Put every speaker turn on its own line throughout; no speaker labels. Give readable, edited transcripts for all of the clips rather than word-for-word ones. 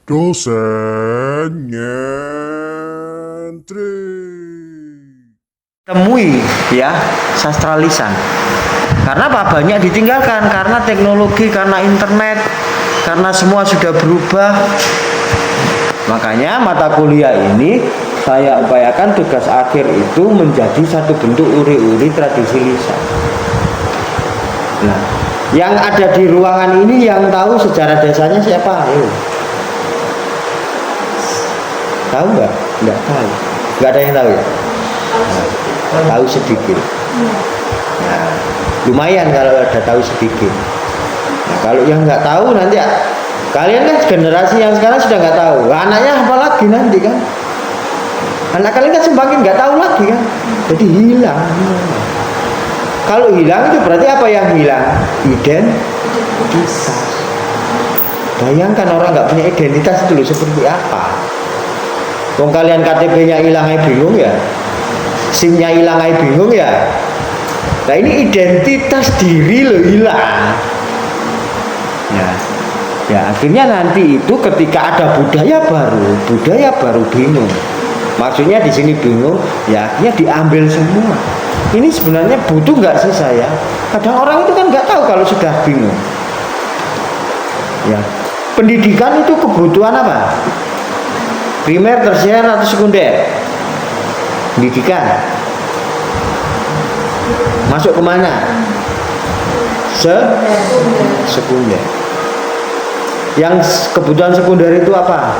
Dosen nyentri.
Temui ya sastra lisan. Karena apa? Banyak ditinggalkan karena teknologi, karena internet, karena semua sudah berubah. Makanya mata kuliah ini saya upayakan tugas akhir itu menjadi satu bentuk uri-uri tradisi lisan. Nah, yang ada di ruangan ini yang tahu sejarah desanya siapa? Ayo. Tahu nggak? Nggak tahu. Nggak ada yang tahu ya? Nah, tahu sedikit. Nah, lumayan kalau ada tahu sedikit. Nah, kalau yang nggak tahu nanti kalian kan generasi yang sekarang sudah nggak tahu. Anaknya apa lagi nanti kan? Anak kalian kan semakin nggak tahu lagi kan? Jadi hilang. Kalau hilang itu berarti apa yang hilang? Identitas. Bayangkan orang nggak punya identitas dulu seperti apa? Wong kalian KTP-nya hilang aja bingung ya, SIM-nya hilang aja bingung ya. Nah ini identitas diri lo hilang. Ya akhirnya nanti itu ketika ada budaya baru bingung. Maksudnya di sini bingung, ya akhirnya diambil semua. Ini sebenarnya butuh nggak sih saya? Kadang orang itu kan nggak tahu kalau sudah bingung. Ya, pendidikan itu kebutuhan apa? Primer, tersier, atau sekunder? Pendidikan masuk kemana? Sekunder. Yang kebutuhan sekunder itu apa?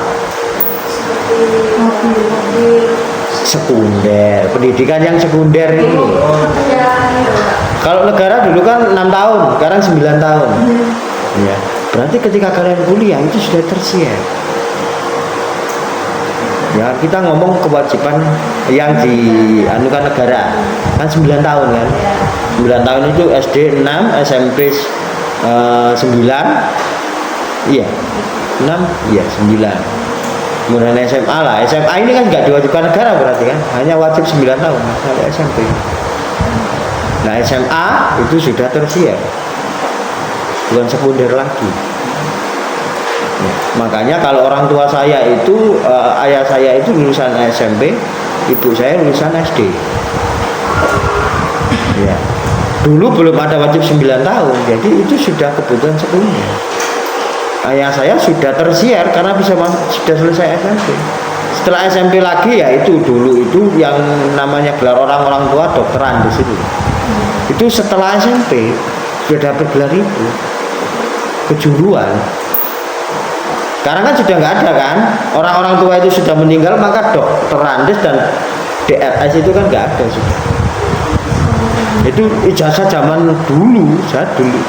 Sekunder. Pendidikan yang sekunder itu. Kalau negara dulu kan 6 tahun, sekarang 9 tahun. Ya, berarti ketika kalian kuliah itu sudah tersier. Ya, kita ngomong kewajiban yang dianukan negara kan 9 tahun kan. 9 tahun itu SD 6, SMP 9. Iya. 6, iya 9. Kemudian SMA lah. SMA ini kan nggak diwajibkan negara berarti kan. Hanya wajib 9 tahun sampai SMP. Nah, SMA itu sudah tersier. Bukan sekunder lagi. Makanya kalau orang tua saya itu ayah saya itu lulusan SMP, ibu saya lulusan SD. Ya. Dulu belum ada wajib 9 tahun, jadi itu sudah kebutuhan sekunder. Ayah saya sudah tersier karena sudah selesai SMP. Setelah SMP lagi ya itu dulu itu yang namanya gelar orang tua dokteran di situ. Itu setelah SMP sudah dapat gelar itu kejuruan. Sekarang kan sudah nggak ada kan, orang-orang tua itu sudah meninggal, maka dokterandes dan DRS itu kan nggak ada sudah. Itu ijazah zaman dulu, saat dulu.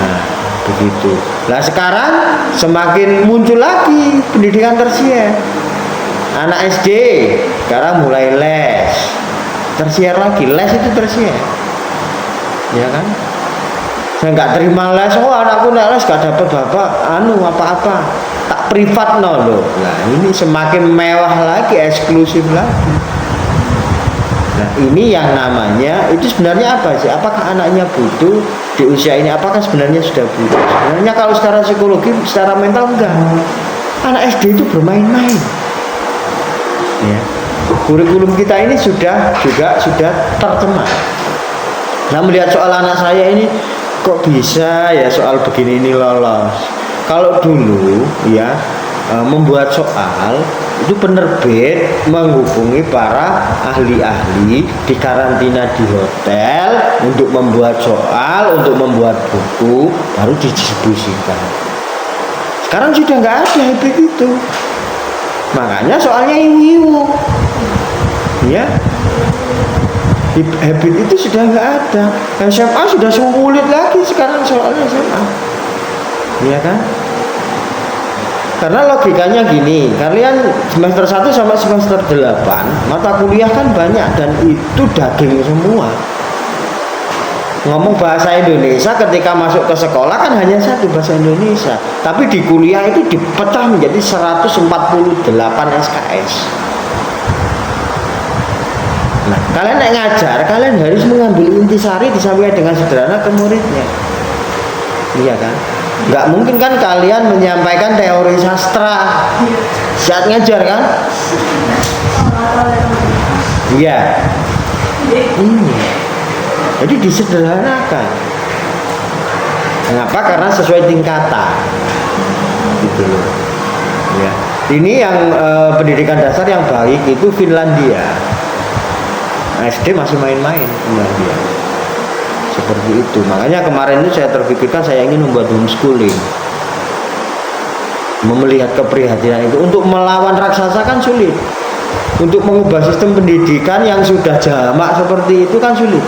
Nah begitu. Nah sekarang semakin muncul lagi pendidikan tersier. Anak SD sekarang mulai les, tersier lagi, les itu tersier, ya kan? Saya nggak terima les, oh anakku les gak dapat bapak apa-apa, tak privat loh. Nah ini semakin mewah lagi, eksklusif lagi. Nah ini yang namanya itu sebenarnya apa sih? Apakah anaknya butuh di usia ini? Apakah sebenarnya sudah butuh? Sebenarnya kalau secara psikologi, secara mental enggak. Anak SD itu bermain-main. Ya. Kurikulum kita ini sudah tercemar. Nah melihat soal anak saya ini, kok bisa ya soal begini ini lolos? Kalau dulu ya membuat soal itu penerbit menghubungi para ahli-ahli di karantina di hotel untuk membuat soal, untuk membuat buku, baru didistribusikan. Sekarang sudah nggak ada habit itu. Makanya soalnya iwu-iwu. Ya. Habit itu sudah nggak ada. SMA sudah sulit lagi sekarang soalnya SMA, iya kan? Karena logikanya gini, kalian semester 1 sampai semester 8 mata kuliah kan banyak dan itu daging semua. Ngomong bahasa Indonesia ketika masuk ke sekolah kan hanya satu bahasa Indonesia, tapi di kuliah itu dipecah menjadi 148 SKS. Nah, kalian ngajar, kalian harus mengambil intisari disampaikan dengan sederhana ke muridnya. Iya kan? Nggak mungkin kan kalian menyampaikan teorisasi saat ngajar kan? Iya. Ini. Jadi disederhanakan. Kenapa? Karena sesuai tingkatan. Gitu loh. Ya. Ini yang pendidikan dasar yang baik itu Finlandia. SD masih main-main Finlandia. Seperti itu. Makanya kemarin itu saya terpikirkan saya ingin membuat homeschooling. Melihat keprihatinan itu untuk melawan raksasa kan sulit. Untuk mengubah sistem pendidikan yang sudah jamak seperti itu kan sulit.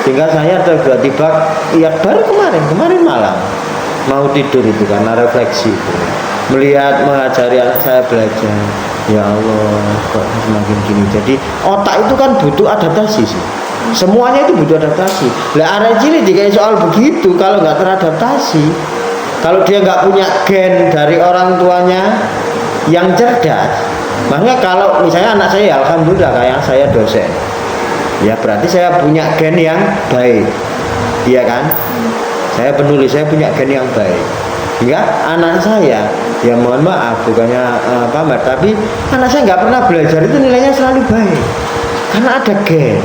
Sehingga saya tiba-tiba ya baru kemarin malam mau tidur itu karena refleksi itu. Melihat mengajari anak saya belajar, ya Allah kok semakin gini. Jadi otak itu kan butuh adaptasi sih. Semuanya itu butuh adaptasi. Lah anak cilik dikasih soal begitu kalau nggak teradaptasi, kalau dia nggak punya gen dari orang tuanya yang cerdas, makanya kalau misalnya anak saya, alhamdulillah kayak saya dosen, ya berarti saya punya gen yang baik, iya kan? Saya penulis, saya punya gen yang baik. Hingga anak saya, ya mohon maaf bukannya pamer, tapi anak saya nggak pernah belajar itu nilainya selalu baik, karena ada gen.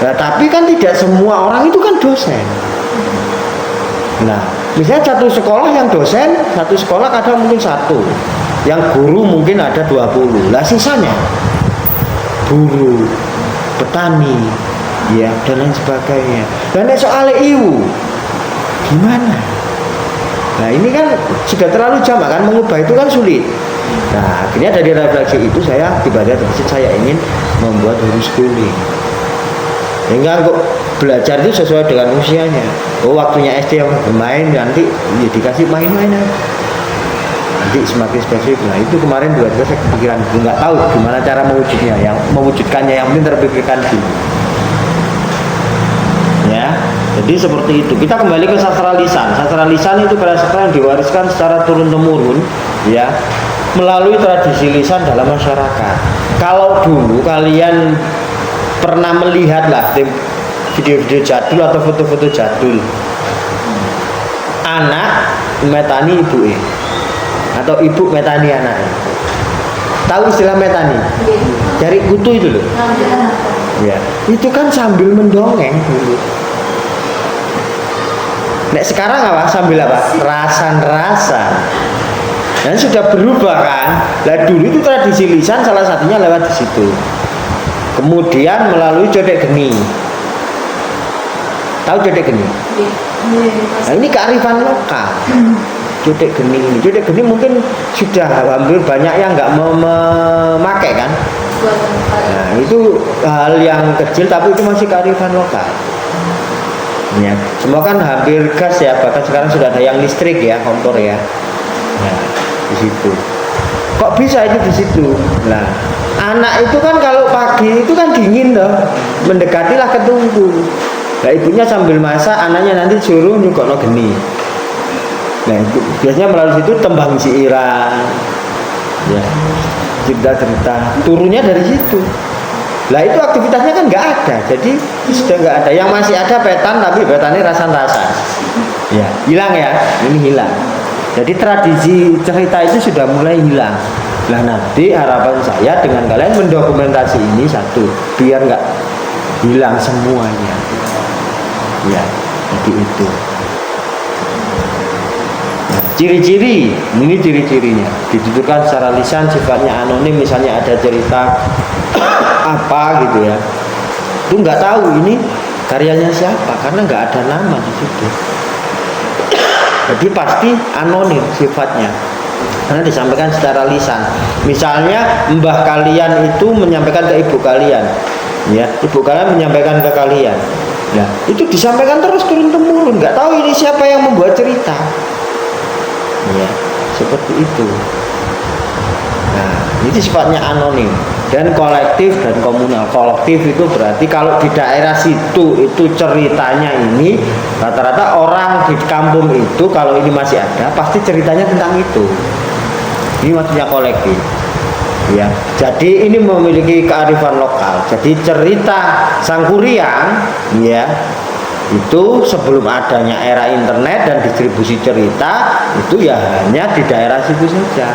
Nah, tapi kan tidak semua orang itu kan dosen. Nah, misalnya satu sekolah yang dosen, satu sekolah kadang mungkin satu, yang guru mungkin ada 20. Lah sisanya buruh, petani, ya dan lain sebagainya. Dan soal iu gimana? Nah ini kan sudah terlalu jamak kan, mengubah itu kan sulit. Nah akhirnya dari refleksi itu saya tiba-tiba saya ingin membuat homeschooling. Sehingga kok belajar itu sesuai dengan usianya. Oh waktunya SD yang bermain, nanti ya dikasih main-main aja. Nanti semakin spesifik. Nah itu kemarin saya kepikiran, nggak tahu gimana cara mewujudkannya, yang penting terpikirkan dulu. Ya, jadi seperti itu. Kita kembali ke sastra lisan. Sastra lisan itu sastra yang diwariskan secara turun temurun, ya, melalui tradisi lisan dalam masyarakat. Kalau dulu kalian pernah melihat lah video-video jadul atau foto-foto jadul, anak metani ibu atau ibu metani anaknya. Tahu istilah metani? Cari kutu itu loh. Ya, itu kan sambil mendongeng dulu. Nek sekarang apa? Sambil apa? Rasan-rasan. Dan sudah berubah kan? Lah dulu itu tradisi lisan salah satunya lewat di situ. Kemudian melalui codek geni. Tahu codek geni? Nah ini kearifan lokal. Codek geni ini. Codek geni mungkin sudah hampir banyak yang nggak memakai kan? Nah itu hal yang kecil tapi itu masih kearifan lokal. Ya, semua kan hampir gas ya, bahkan sekarang sudah ada yang listrik ya, kompor ya. Nah, di situ. Kok bisa itu di situ? Nah, anak itu kan kalau pagi itu kan dingin loh, mendekatilah ke tungku. Nah, ibunya sambil masak, anaknya nanti suruh nyukokno geni. Nah, itu biasanya melalui situ tembang siiran. Ya, cerita-cerita. Turunnya dari situ. Lah itu aktivitasnya kan nggak ada, jadi sudah nggak ada. Yang masih ada petan, tapi petannya rasan-rasan. Ya, hilang ya, ini hilang. Jadi tradisi cerita itu sudah mulai hilang. Nah nanti harapan saya dengan kalian mendokumentasi ini satu, biar nggak hilang semuanya. Ya, jadi itu. Nah, ciri-ciri, ini ciri-cirinya. Dituturkan secara lisan, sifatnya anonim, misalnya ada cerita apa gitu ya, itu nggak tahu ini karyanya siapa karena nggak ada nama di situ. Jadi pasti anonim sifatnya karena disampaikan secara lisan. Misalnya mbah kalian itu menyampaikan ke ibu kalian, ya ibu kalian menyampaikan ke kalian. Nah itu disampaikan terus turun temurun, nggak tahu ini siapa yang membuat cerita. Ya seperti itu. Nah ini sifatnya anonim. Dan kolektif dan komunal. Kolektif itu berarti kalau di daerah situ itu ceritanya ini rata-rata orang di kampung itu kalau ini masih ada pasti ceritanya tentang itu. Ini maksudnya kolektif. Ya, jadi ini memiliki kearifan lokal. Jadi cerita Sangkuriang, ya, itu sebelum adanya era internet dan distribusi cerita itu ya hanya di daerah situ saja.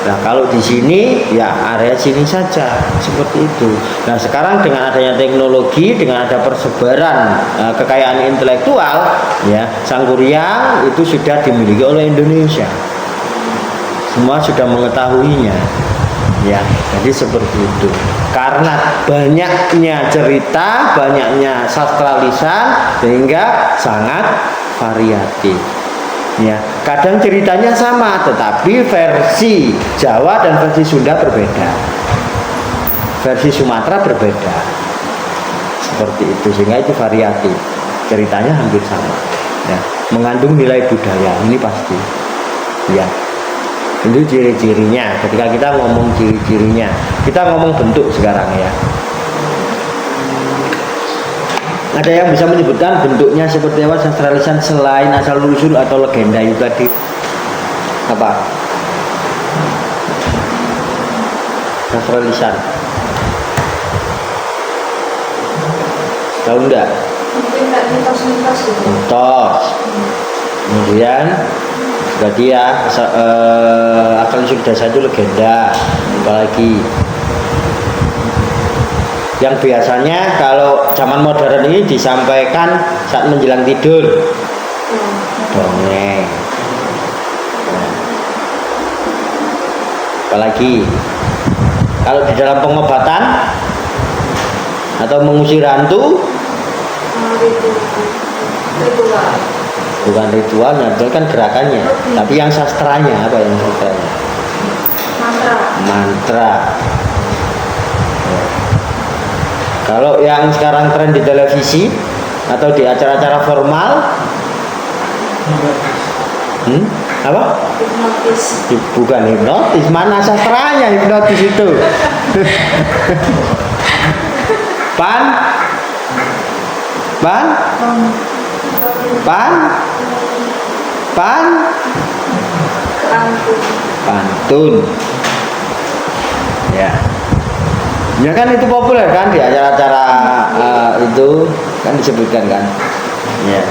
Nah kalau di sini ya area sini saja seperti itu. Nah sekarang dengan adanya teknologi, dengan ada persebaran kekayaan intelektual, ya Sangkuriang itu sudah dimiliki oleh Indonesia. Semua sudah mengetahuinya, ya. Jadi seperti itu. Karena banyaknya cerita, banyaknya sastra lisan, sehingga sangat variatif. Ya, kadang ceritanya sama, tetapi versi Jawa dan versi Sunda berbeda, versi Sumatera berbeda, seperti itu, sehingga itu variatif, ceritanya hampir sama, ya, mengandung nilai budaya, ini pasti, ya, itu ciri-cirinya. Ketika kita ngomong ciri-cirinya, kita ngomong bentuk sekarang ya. Ada yang bisa menyebutkan bentuknya seperti apa sastra lisan selain asal usul atau legenda itu tadi? Apa? Sastra lisan. Tahu enggak?
Mungkin nggak mitos-mitos gitu.
Mitos. Kemudian berarti ya asal usul dasar itu legenda. Apalagi yang biasanya kalau zaman modern ini disampaikan saat menjelang tidur, dongeng. Apalagi kalau di dalam pengobatan atau mengusir hantu,
Ritual.
bukan ritualnya, itu kan gerakannya, tapi yang sastranya apa yang sastranya?
Mantra.
Mantra. Kalau yang sekarang tren di televisi atau di acara-acara formal, apa?
Hipnotis.
Bukan hipnotis, mana sastranya hipnotis itu? Pan, pan, pan, pan,
Pantun.
pantun. Ya. Ya kan itu populer kan di acara-acara itu kan disebutkan kan. Ya.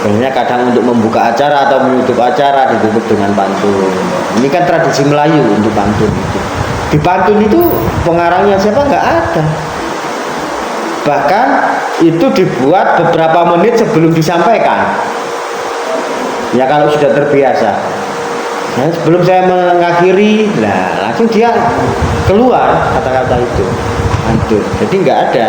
Biasanya kadang untuk membuka acara atau menutup acara ditutup dengan pantun. Ini kan tradisi Melayu untuk pantun itu. Di pantun itu pengarangnya siapa nggak ada. Bahkan itu dibuat beberapa menit sebelum disampaikan. Ya kalau sudah terbiasa. Nah, sebelum saya mengakhiri, nah langsung dia keluar kata-kata itu, pantun. Jadi nggak ada.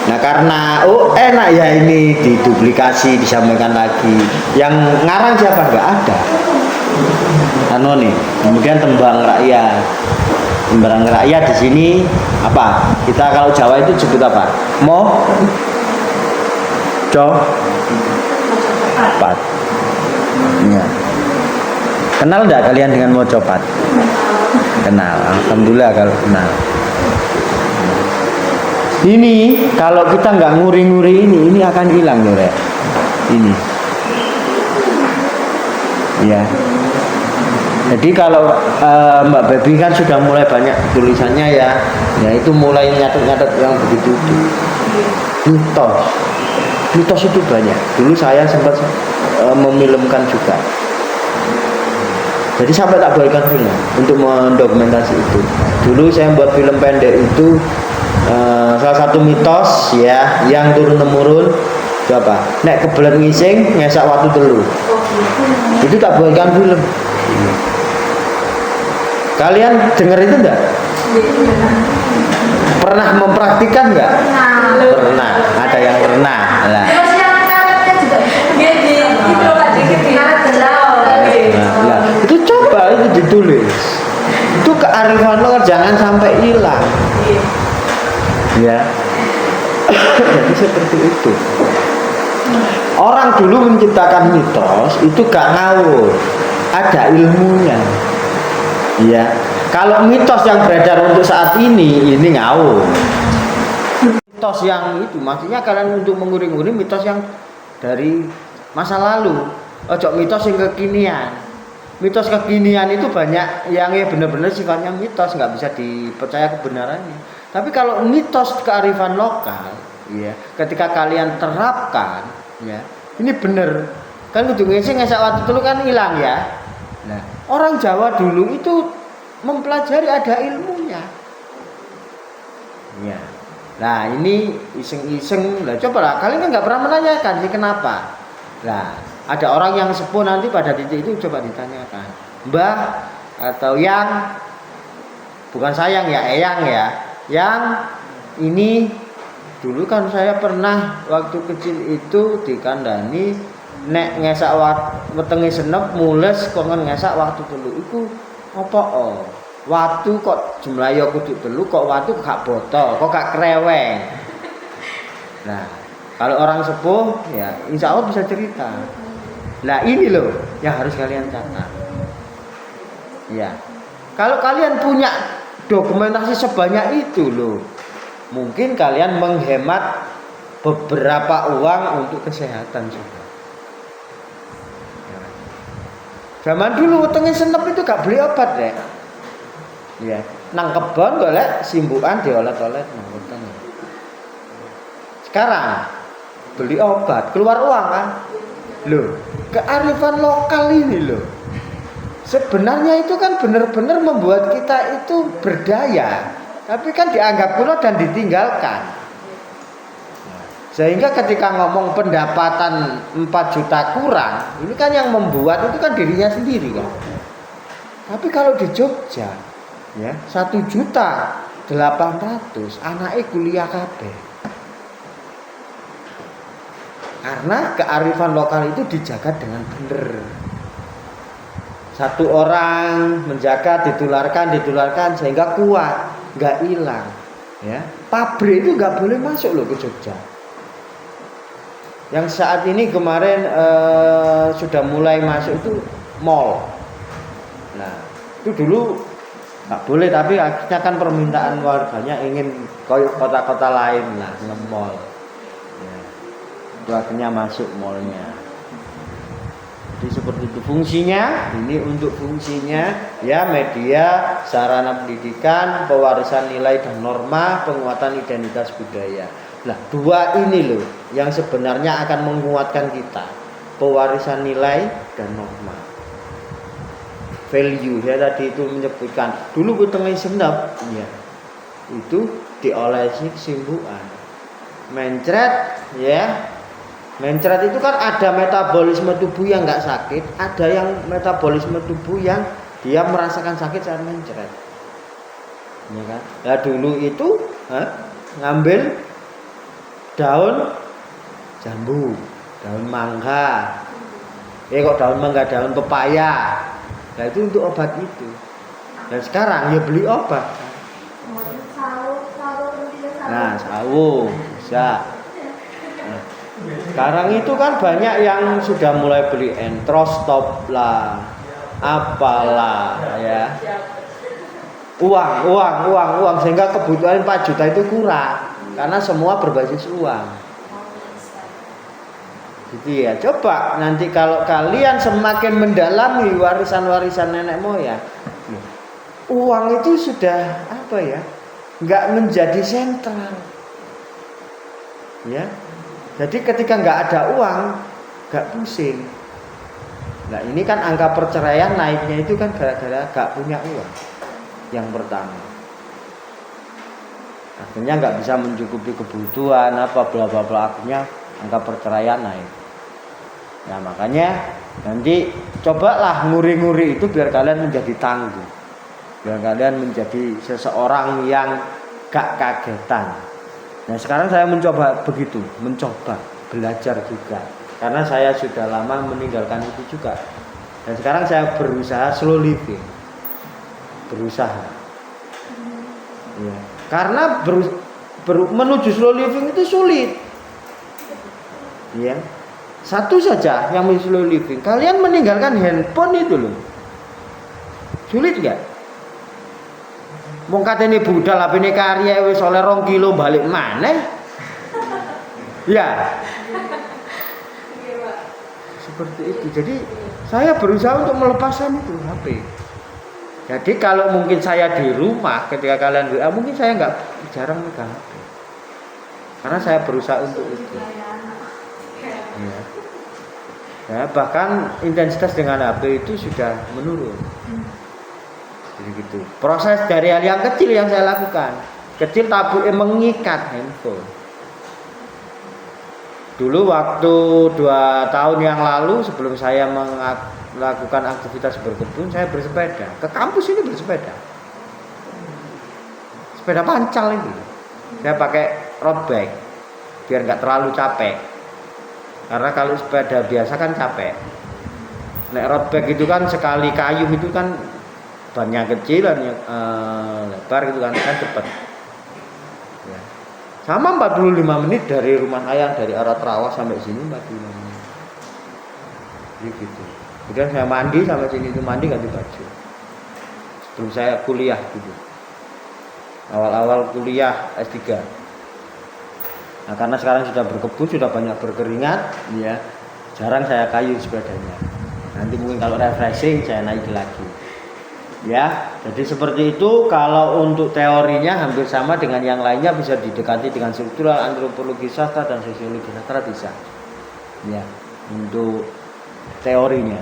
Nah karena enak ya ini diduplikasi, disampaikan lagi. Yang ngarang siapa nggak ada. Anone. Kemudian tembang rakyat. Tembang rakyat di sini apa? Kita kalau Jawa itu sebut apa? Copat. Ya. Kenal enggak kalian dengan mocopat? Kenal, alhamdulillah kalau kenal. Ini kalau kita nggak nguri-nguri ini akan hilang loh, Rek. Ini. Ya. Jadi kalau Mbak Baby kan sudah mulai banyak tulisannya ya itu mulai nyatet-nyatet yang begitu. Mitos itu banyak. Dulu saya sempat memilmkan juga. Jadi sampai tak buatkan film untuk mendokumentasi itu. Dulu saya buat film pendek itu salah satu mitos ya yang turun temurun itu apa? Nek kebelet ngising ngesak waktu telu. Itu tak buatkan film. Kalian dengar itu enggak? Pernah mempraktikkan enggak? Pernah. Ada yang pernah. Nah.
Terus yang karetnya juga gitu Pak dikit karet
Nah, itu coba itu ditulis. Itu kearifan lokal jangan sampai hilang. Ya. Jadi seperti itu. Orang dulu menciptakan mitos itu gak ngawur, ada ilmunya. Ya. Kalau mitos yang beredar untuk saat ini ngawur. Mitos yang itu maksudnya kalian untuk menguri-nguri mitos yang dari masa lalu. Ojo mitos yang kekinian. Mitos kekinian itu banyak yang ya benar-benar sifatnya mitos, nggak bisa dipercaya kebenarannya. Tapi kalau mitos kearifan lokal, ya, ketika kalian terapkan, ya, ini benar. Kan kudu ngisi ngesak waktu dulu kan hilang ya. Nah, Orang Jawa dulu itu mempelajari, ada ilmunya. Ya. Nah ini iseng-iseng. Lah coba lah, kalian kan nggak pernah menanyakan sih kenapa. Nah ada orang yang sepuh nanti pada titik itu coba ditanyakan, Mbah atau yang, bukan sayang ya, eyang ya, yang ini dulu kan saya pernah waktu kecil itu dikandani nek ngesak wetenge senep mules kongen ngesak waktu telu iku apa waktu kok jumlah ya kudu telu kok waktu gak botol kok gak kreweng. Nah kalau orang sepuh ya insya Allah bisa cerita. Nah ini loh yang harus kalian catat ya. Kalau kalian punya dokumentasi sebanyak itu loh, mungkin kalian menghemat beberapa uang untuk kesehatan juga. Zaman dulu wetenge senep itu gak beli obat deh. Ya, nang kebon golek simbukan diolet-olet nang wetenge. Sekarang beli obat keluar uang kan. Loh, kearifan lokal ini loh. Sebenarnya itu kan benar-benar membuat kita itu berdaya, tapi kan dianggap kuno dan ditinggalkan. Sehingga ketika ngomong pendapatan 4 juta kurang, ini kan yang membuat itu kan dirinya sendiri kan. Tapi kalau di Jogja ya 1.800.000 anaknya kuliah kabeh. Karena kearifan lokal itu dijaga dengan benar. Satu orang menjaga, ditularkan sehingga kuat, nggak hilang. Ya, pabrik itu nggak boleh masuk loh ke Jogja. Yang saat ini kemarin sudah mulai masuk itu mall. Nah, itu dulu nggak boleh, tapi akhirnya kan permintaan warganya ingin koyok kota-kota lain lah nge-mall. Ya, itu akhirnya masuk mallnya. Jadi seperti itu fungsinya. Ini untuk fungsinya ya media, sarana pendidikan, pewarisan nilai dan norma, penguatan identitas budaya. Nah, dua ini loh yang sebenarnya akan menguatkan kita. Pewarisan nilai dan norma. Value ya tadi itu menyebutkan dulu wetenge senep ya. Itu diolesi simbukan. Mencret ya. Mencret itu kan ada metabolisme tubuh yang nggak sakit, ada yang metabolisme tubuh yang dia merasakan sakit saat mencret. Ya kan? Ya dulu itu ngambil daun jambu, daun mangga. Kok daun mangga, daun pepaya. Nah itu untuk obat itu. Dan sekarang ya beli obat. Nah, sawo bisa. Sekarang itu kan banyak yang sudah mulai beli entrostop lah, apalah ya. Uang sehingga kebutuhan 4 juta itu kurang karena semua berbasis uang. Gitu ya. Coba nanti kalau kalian semakin mendalami warisan-warisan nenek moyang, uang itu sudah apa ya? Enggak menjadi sentral. Ya. Jadi ketika nggak ada uang, nggak pusing. Nah ini kan angka perceraian naiknya itu kan gara-gara nggak punya uang. Yang pertama, akhirnya nggak bisa mencukupi kebutuhan apa bla bla bla, akhirnya angka perceraian naik. Nah makanya nanti cobalah nguri-nguri itu biar kalian menjadi tangguh, biar kalian menjadi seseorang yang gak kagetan. Nah sekarang saya mencoba begitu, mencoba belajar juga, karena saya sudah lama meninggalkan itu juga. Dan sekarang saya berusaha slow living, berusaha. Ya. Karena menuju slow living itu sulit. Ya. Satu saja yang slow living, kalian meninggalkan handphone itu loh, sulit nggak? Wong katene budal HP-ne karya wis oleh 2 kilo balik maneh. Ya. Seperti itu. Jadi saya berusaha untuk melepaskan itu HP. Jadi kalau mungkin saya di rumah ketika kalian WA, mungkin saya jarang megang HP. Karena saya berusaha untuk itu. Ya. Ya, bahkan intensitas dengan HP itu sudah menurun. Jadi gitu. Proses dari hal yang kecil yang saya lakukan. Kecil tapi mengikat handphone. Dulu waktu 2 tahun yang lalu sebelum saya melakukan aktivitas berkebun, saya bersepeda. Ke kampus ini bersepeda. Sepeda pancal ini. Saya pakai road bike biar nggak terlalu capek. Karena kalau sepeda biasa kan capek. Nek road bike itu kan sekali kayu itu kan bannya kecil dan lebar gitu kan cepat. Ya. Sama 45 menit dari rumah saya dari arah Trawas sampai sini 45 menit. Jadi gitu. Kemudian saya mandi sampai sini itu mandi ganti baju. Sebelum saya kuliah gitu. Awal-awal kuliah S3. Nah, karena sekarang sudah berkebun, sudah banyak berkeringat, ya. Jarang saya kayu sepedanya. Nanti mungkin kalau refreshing saya naik lagi. Ya, jadi seperti itu. Kalau untuk teorinya hampir sama dengan yang lainnya, bisa didekati dengan struktural, antropologi sastra dan sosiologi sastra bisa. Ya, untuk teorinya.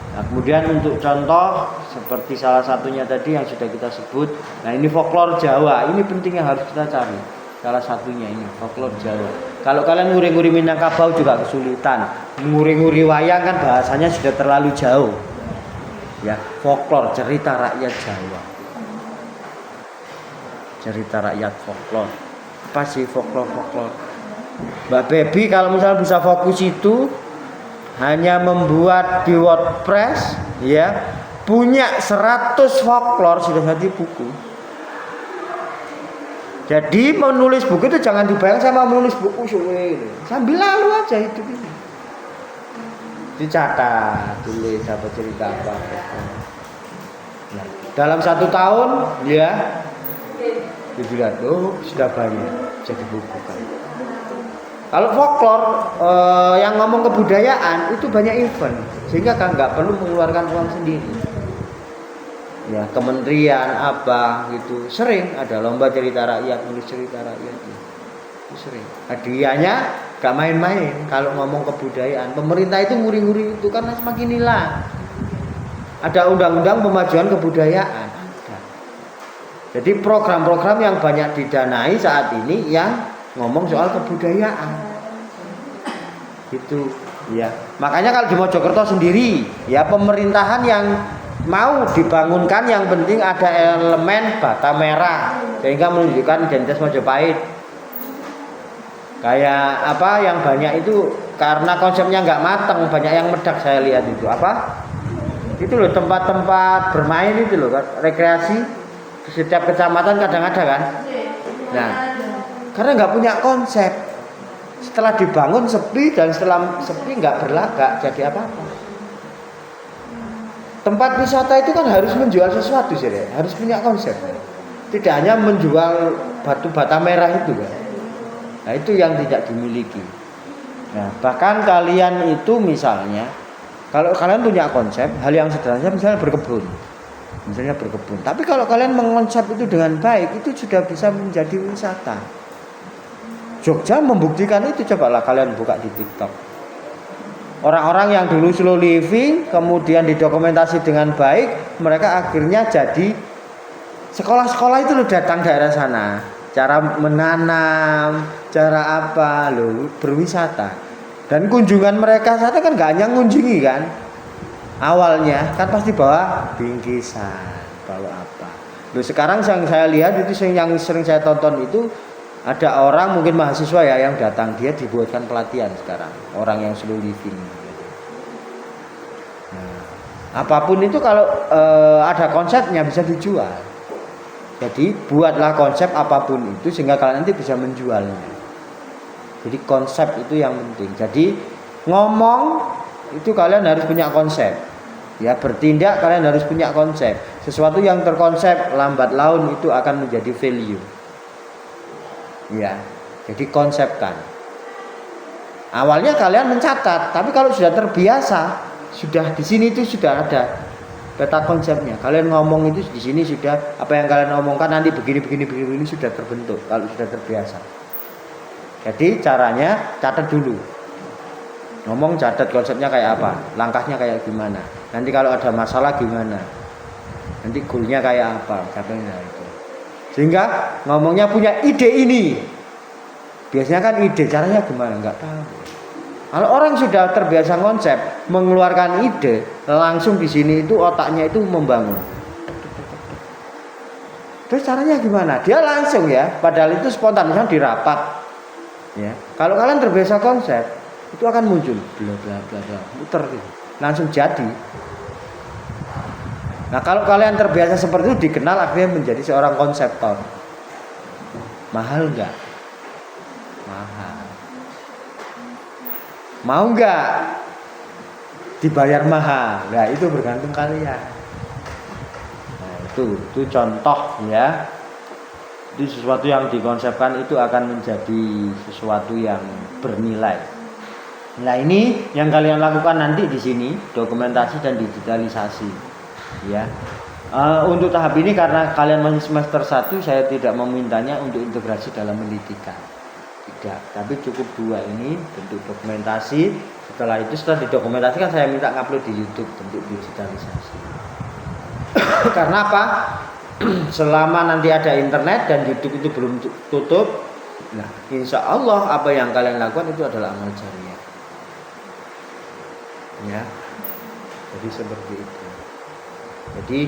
Nah, kemudian untuk contoh seperti salah satunya tadi yang sudah kita sebut. Nah, ini folklore Jawa. Ini penting yang harus kita cari. Salah satunya ini folklore Jawa. Kalau kalian nguri-nguri Minangkabau juga kesulitan. Nguri-nguri wayang kan bahasanya sudah terlalu jauh. Ya, folklore, cerita rakyat Jawa. Cerita rakyat folklore. Apa sih folklore? Mbak Baby kalau misalnya bisa fokus itu hanya membuat di WordPress, ya, punya 100 folklore sudah jadi buku. Jadi menulis buku itu jangan dibayang sama menulis buku suwe. Sambil lalu aja itu ini. Dicatat, tulis apa cerita apa. Nah, dalam 1 tahun ya dilihat, oh sudah banyak jadi buku kan. Kalau folklore yang ngomong kebudayaan itu banyak event sehingga kan nggak perlu mengeluarkan uang sendiri. Ya, kementerian apa gitu sering ada lomba cerita rakyat, nulis cerita rakyat itu sering. Hadiahnya gak main-main kalau ngomong kebudayaan. Pemerintah itu nguri-nguri itu karena semakin hilang. Ada undang-undang pemajuan kebudayaan. Ada. Jadi program-program yang banyak didanai saat ini yang ngomong soal kebudayaan. Gitu, ya. Makanya kalau di Mojokerto sendiri, ya pemerintahan yang mau dibangunkan yang penting ada elemen bata merah sehingga menunjukkan identitas Majapahit. Kayak apa yang banyak itu karena konsepnya nggak matang, banyak yang medak saya lihat itu apa? Itu loh tempat-tempat bermain itu loh kan, rekreasi di setiap kecamatan kadang ada kan. Nah, karena nggak punya konsep. Setelah dibangun sepi dan setelah sepi nggak berlagak jadi apa-apa. Tempat wisata itu kan harus menjual sesuatu sih, harus punya konsep. Tidak hanya menjual batu bata merah itu kan. Nah, itu yang tidak dimiliki. Nah, bahkan kalian itu misalnya kalau kalian punya konsep hal yang sederhana misalnya berkebun. Misalnya berkebun. Tapi kalau kalian mengonsep itu dengan baik, itu sudah bisa menjadi wisata. Jogja membuktikan itu, cobalah kalian buka di TikTok. Orang-orang yang dulu slow living kemudian didokumentasi dengan baik, mereka akhirnya jadi sekolah-sekolah itu loh datang daerah sana. Cara menanam, cara apa loh berwisata. Dan kunjungan mereka saat kan gak hanya ngunjungi kan. Awalnya kan pasti bawa bingkisan, bawa apa. Loh sekarang yang saya lihat itu yang sering saya tonton itu ada orang mungkin mahasiswa ya yang datang, dia dibuatkan pelatihan sekarang, orang yang slow living. Nah, apapun itu kalau ada konsepnya bisa dijual. Jadi buatlah konsep apapun itu sehingga kalian nanti bisa menjualnya. Jadi konsep itu yang penting. Jadi ngomong itu kalian harus punya konsep. Ya, bertindak kalian harus punya konsep. Sesuatu yang terkonsep lambat laun itu akan menjadi value. Ya, jadi konsepkan. Awalnya kalian mencatat, tapi kalau sudah terbiasa, sudah di sini itu sudah ada peta konsepnya. Kalian ngomong itu di sini sudah apa yang kalian omongkan nanti begini ini sudah terbentuk kalau sudah terbiasa. Jadi caranya catat dulu. ngomong catat konsepnya kayak apa, langkahnya kayak gimana, nanti kalau ada masalah gimana, nanti goalnya kayak apa, katanya itu. Sehingga ngomongnya punya ide ini. Biasanya kan ide caranya gimana nggak tahu. Kalau orang sudah terbiasa konsep, mengeluarkan ide, langsung di sini itu otaknya itu membangun. Terus caranya gimana? Dia langsung ya, padahal itu spontan, misalnya di rapat. Ya, kalau kalian terbiasa konsep, itu akan muncul bla bla bla bla, muter gitu. Langsung jadi. Nah, kalau kalian terbiasa seperti itu, dikenal akhirnya menjadi seorang konseptor. Mahal enggak? Mahal. Mau enggak dibayar mahal? Nah, itu bergantung kalian. Nah, itu contoh ya. Itu sesuatu yang dikonsepkan itu akan menjadi sesuatu yang bernilai. Nah, ini yang kalian lakukan nanti di sini, dokumentasi dan digitalisasi. Ya. Untuk tahap ini karena kalian masih semester 1, saya tidak memintanya untuk integrasi dalam pendidikan. Tidak, tapi cukup 2 ini bentuk dokumentasi. Setelah itu setelah didokumentasikan saya minta ngupload di YouTube bentuk digitalisasi. Karena apa? Selama nanti ada internet dan YouTube itu belum tutup, nah insya Allah apa yang kalian lakukan itu adalah amal jariah. Ya, jadi seperti itu. Jadi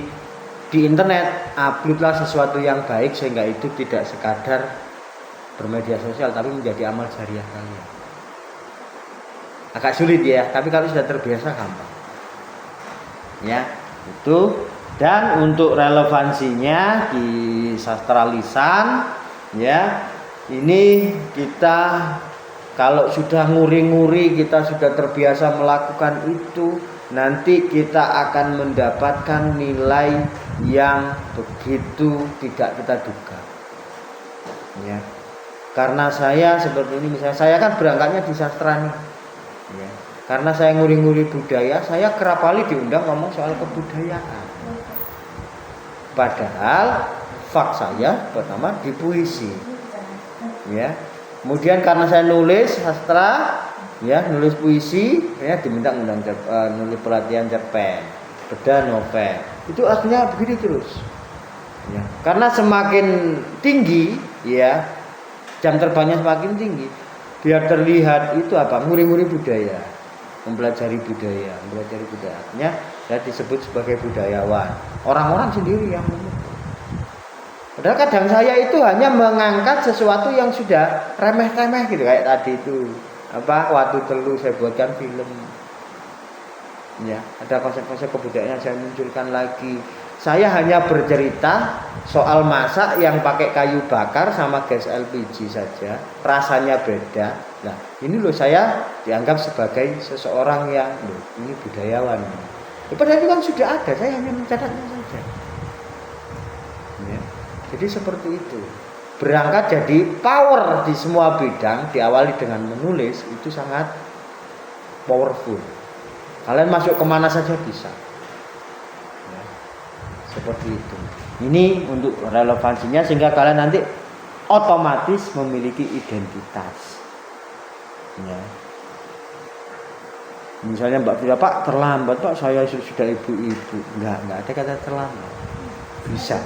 di internet uploadlah sesuatu yang baik sehingga itu tidak sekadar bermedia sosial tapi menjadi amal jariah kalian. Agak sulit ya, tapi kalau sudah terbiasa gampang. Ya, itu. Dan untuk relevansinya di sastra lisan, ya, ini kita kalau sudah nguri-nguri, kita sudah terbiasa melakukan itu, nanti kita akan mendapatkan nilai yang begitu tidak kita duga. Ya. Karena saya seperti ini, misalnya saya kan berangkatnya di sastra nih. Ya. Karena saya nguri-nguri budaya, saya kerap kali diundang ngomong soal kebudayaan. Padahal fak saya pertama di puisi, ya. Kemudian karena saya nulis sastra, ya, nulis puisi, ya diminta nulis pelatihan cerpen, bedah novel. Itu akhirnya begini terus. Ya. Karena semakin tinggi, ya, jam terbangnya semakin tinggi, biar terlihat itu apa? Nguri-nguri budaya. Mempelajari budaya. Artinya saya disebut sebagai budayawan. Orang-orang sendiri yang menyebut. Padahal kadang saya itu hanya mengangkat sesuatu yang sudah remeh-temeh gitu, kayak tadi itu apa Watu Telu saya buatkan film. Ya, ada konsep-konsep kebudayaan yang saya munculkan lagi. Saya hanya bercerita soal masak yang pakai kayu bakar sama gas LPG saja, rasanya beda. Nah, ini loh saya dianggap sebagai seseorang yang ini budayawan. Padahal itu kan sudah ada, saya hanya mencatatnya saja. Ya, jadi seperti itu. Berangkat jadi power di semua bidang, diawali dengan menulis itu sangat powerful. Kalian masuk kemana saja bisa. Seperti itu. Ini untuk relevansinya sehingga kalian nanti otomatis memiliki identitas. Ya. Misalnya Mbak Frida, Pak terlambat Pak, saya sudah ibu-ibu. Enggak ada kata terlambat. Bisa.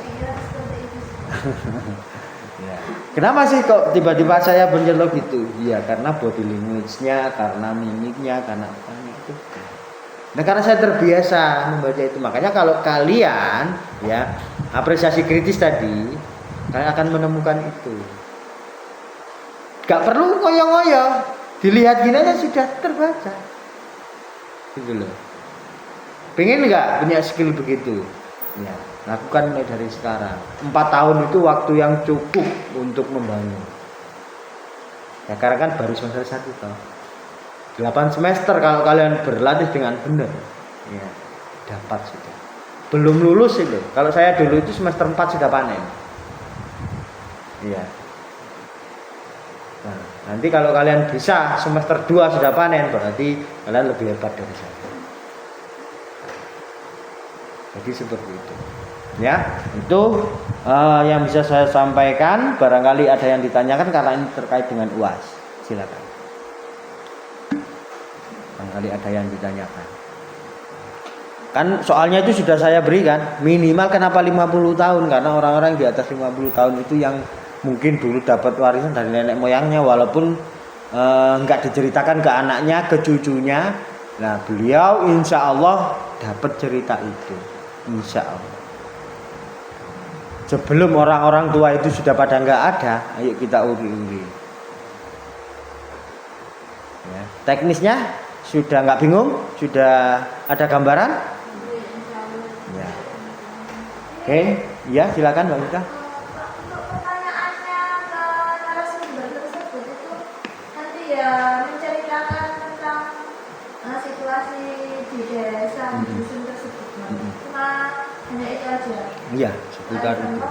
Ya. Kenapa sih kok tiba-tiba saya benjelok gitu? Ya karena body language-nya, karena mimiknya, karena apanya itu. Nah karena saya terbiasa membaca itu, makanya kalau kalian ya apresiasi kritis tadi, kalian akan menemukan itu. Gak perlu ngoyo-ngoyo, dilihat gini aja sudah terbaca. Gitu loh. Pengen nggak punya skill begitu? Ya, lakukan mulai dari sekarang. 4 tahun itu waktu yang cukup untuk membangun. Ya karena kan baru semester 1 toh. 8 semester kalau kalian berlatih dengan benar, ya dapat sudah. Belum lulus itu. Kalau saya dulu itu semester 4 sudah panen. Iya. Nah, nanti kalau kalian bisa semester 2 sudah panen, berarti kalian lebih hebat dari saya. Jadi seperti itu. Ya, itu yang bisa saya sampaikan. Barangkali ada yang ditanyakan karena ini terkait dengan UAS. Silakan. barangkali ada yang ditanyakan. Kan soalnya itu sudah saya berikan, minimal kenapa 50 tahun, karena orang-orang di atas 50 tahun itu yang mungkin dulu dapat warisan dari nenek moyangnya, walaupun nggak diceritakan ke anaknya, ke cucunya. Nah beliau insya Allah dapat cerita itu, insya Allah. Sebelum orang-orang tua itu sudah pada nggak ada, ayo kita uri-uri. Ya, teknisnya sudah nggak bingung, sudah ada gambaran? Ya. Oke, ya silakan Mbak Mika.
Untuk pertanyaannya ke narasumber tersebut itu nanti ya menceritakan tentang situasi di desa di dusun tersebut. Cuma hanya itu aja.
Iya, seputar itu.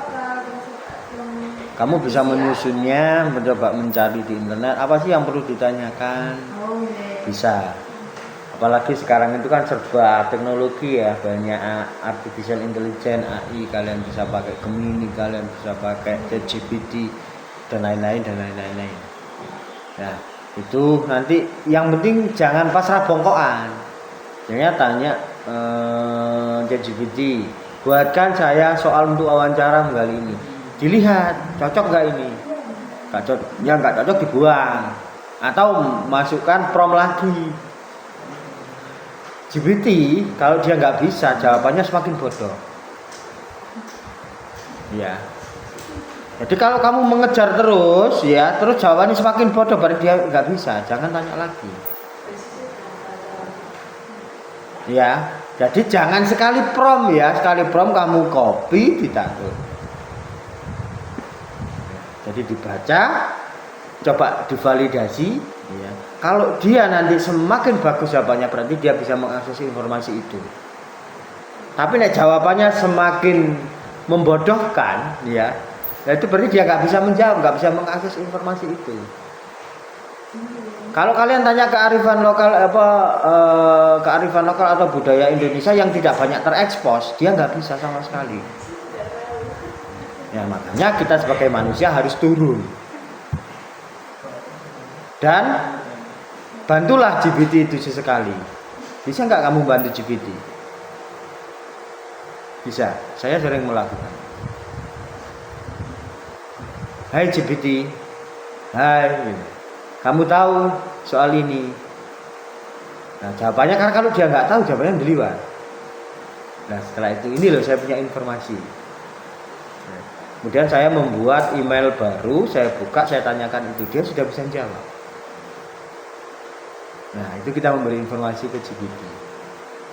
Kamu bisa menyusunnya, mencoba mencari di internet apa sih yang perlu ditanyakan. Bisa. Apalagi sekarang itu kan serba teknologi ya, banyak artificial intelligence, AI, kalian bisa pakai Gemini, kalian bisa pakai ChatGPT dan lain-lain dan lain-lain. Nah, itu nanti yang penting jangan pasrah bongkoan. Jangan tanya ChatGPT, buatkan saya soal untuk wawancara kali ini. Dilihat cocok nggak ini? Nggak cocok, ya nggak cocok dibuang atau masukkan prompt lagi. GPT kalau dia nggak bisa jawabannya semakin bodoh. Ya. Jadi kalau kamu mengejar terus ya, terus jawabannya semakin bodoh, berarti dia nggak bisa. Jangan tanya lagi. Ya. Jadi jangan sekali prompt ya, sekali prompt kamu copy ditaruh. Jadi dibaca, coba divalidasi. Ya. Kalau dia nanti semakin bagus jawabannya, berarti dia bisa mengakses informasi itu. Tapi nek jawabannya semakin membodohkan, ya itu berarti dia nggak bisa menjawab, nggak bisa mengakses informasi itu. Kalau kalian tanya kearifan lokal kearifan lokal atau budaya Indonesia yang tidak banyak terekspos, dia nggak bisa sama sekali. Ya makanya kita sebagai manusia harus turun. Dan bantulah GPT itu sesekali. Bisa nggak kamu bantu GPT? Bisa. Saya sering melakukan. Hai GPT. Hai. Kamu tahu soal ini? Nah jawabannya, karena kalau dia nggak tahu jawabannya deliwat. Nah setelah itu ini loh saya punya informasi. Nah, kemudian saya membuat email baru, saya buka, saya tanyakan itu, dia sudah bisa jawab. Nah itu kita memberi informasi ke GPT.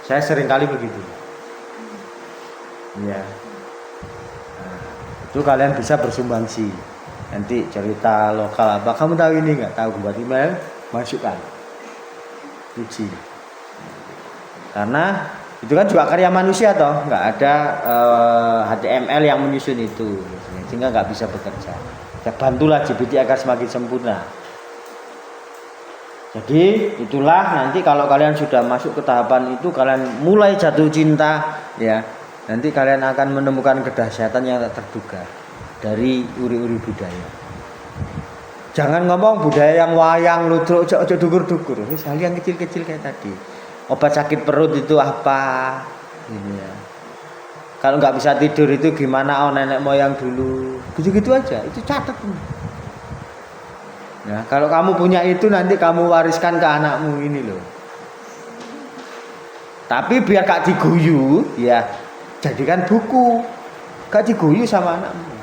Saya sering kali begitu. Ya. Nah, itu kalian bisa bersumbangsi. Nanti cerita lokal apa, kamu tahu ini nggak? Tahu, buat email, masukkan. Uji. Karena itu kan juga karya manusia toh, nggak ada HTML yang menyusun itu, sehingga nggak bisa bekerja. Ya, bantulah GPT agar semakin sempurna. Jadi itulah nanti kalau kalian sudah masuk ke tahapan itu, kalian mulai jatuh cinta ya, nanti kalian akan menemukan kedahsyatan yang tak terduga dari uri-uri budaya. Jangan ngomong budaya yang wayang ludruk ojo dukur-dukur, wis hal yang kecil-kecil kayak tadi. Obat sakit perut itu apa? Ini ya. Kalau nggak bisa tidur itu gimana, nenek moyang dulu. Gitu-gitu aja, itu catat. Ya, kalau kamu punya itu nanti kamu wariskan ke anakmu ini loh. Tapi biar gak diguyu, ya jadikan buku. Gak diguyu sama anakmu.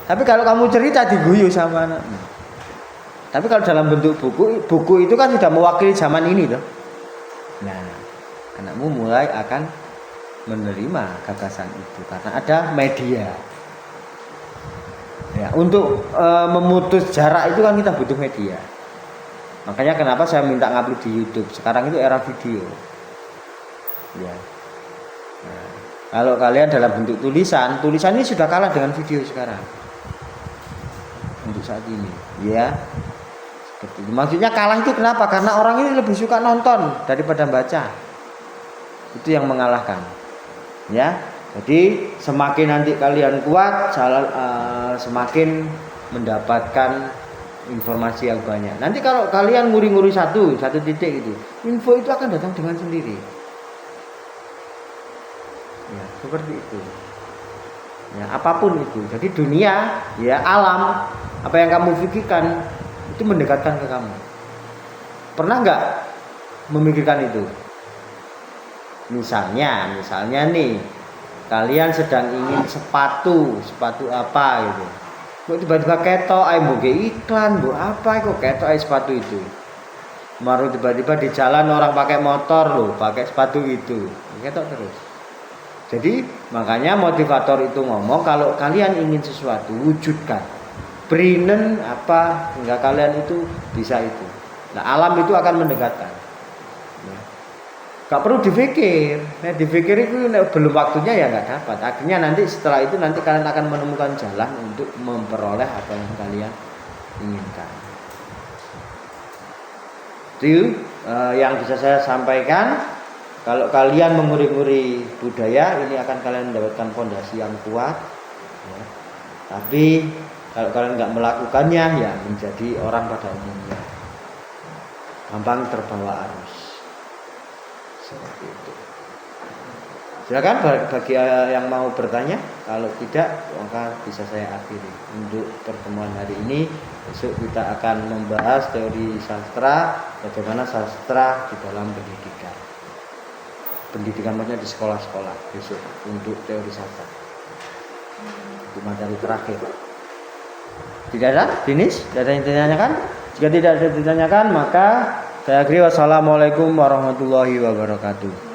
Tapi kalau kamu cerita diguyu sama anakmu. Tapi kalau dalam bentuk buku, buku itu kan sudah mewakili zaman ini loh. Nah, anakmu mulai akan menerima gagasan itu karena ada media. Ya, untuk memutus jarak itu kan kita butuh media. Makanya kenapa saya minta ngupload di YouTube. Sekarang itu era video. Ya. Nah, kalau kalian dalam bentuk tulisan ini sudah kalah dengan video sekarang. Untuk saat ini, ya. Seperti itu. Maksudnya kalah itu kenapa? Karena orang ini lebih suka nonton daripada baca. Itu yang mengalahkan. Ya. Jadi semakin nanti kalian kuat, semakin mendapatkan informasi yang banyak. Nanti kalau kalian nguri-nguri satu titik itu, info itu akan datang dengan sendiri. Ya, seperti itu. Ya, apapun itu. Jadi dunia, ya alam, apa yang kamu pikirkan itu mendekatkan ke kamu. Pernah nggak memikirkan itu? Misalnya nih, kalian sedang ingin sepatu apa gitu. Kok tiba-tiba ketok mau iklan, apa kok ketok sepatu itu. Baru tiba-tiba di jalan orang pakai motor loh, pakai sepatu itu. Ketok terus. Jadi makanya motivator itu ngomong kalau kalian ingin sesuatu wujudkan. Brinen apa hingga kalian itu bisa itu. Nah, alam itu akan mendekatkan. Ya. Gak perlu dipikir. Nah, dipikir itu belum waktunya ya nggak dapat. Akhirnya nanti setelah itu nanti kalian akan menemukan jalan untuk memperoleh apa yang kalian inginkan. Itu yang bisa saya sampaikan. Kalau kalian menguri-nguri budaya, ini akan kalian mendapatkan fondasi yang kuat. Ya. Tapi kalau kalian nggak melakukannya, ya menjadi orang pada umumnya, gampang terbawa arus. Seperti itu. Silakan bagi yang mau bertanya. Kalau tidak, maka bisa saya akhiri untuk pertemuan hari ini. Besok kita akan membahas teori sastra, bagaimana sastra di dalam pendidikan. Pendidikan maksudnya di sekolah-sekolah besok untuk teori sastra. Itu materi terakhir. Tidak ada, Dinis? Tidak ada yang ditanyakan? Jika tidak ada yang ditanyakan, maka saya akhiri. Wassalamualaikum warahmatullahi wabarakatuh.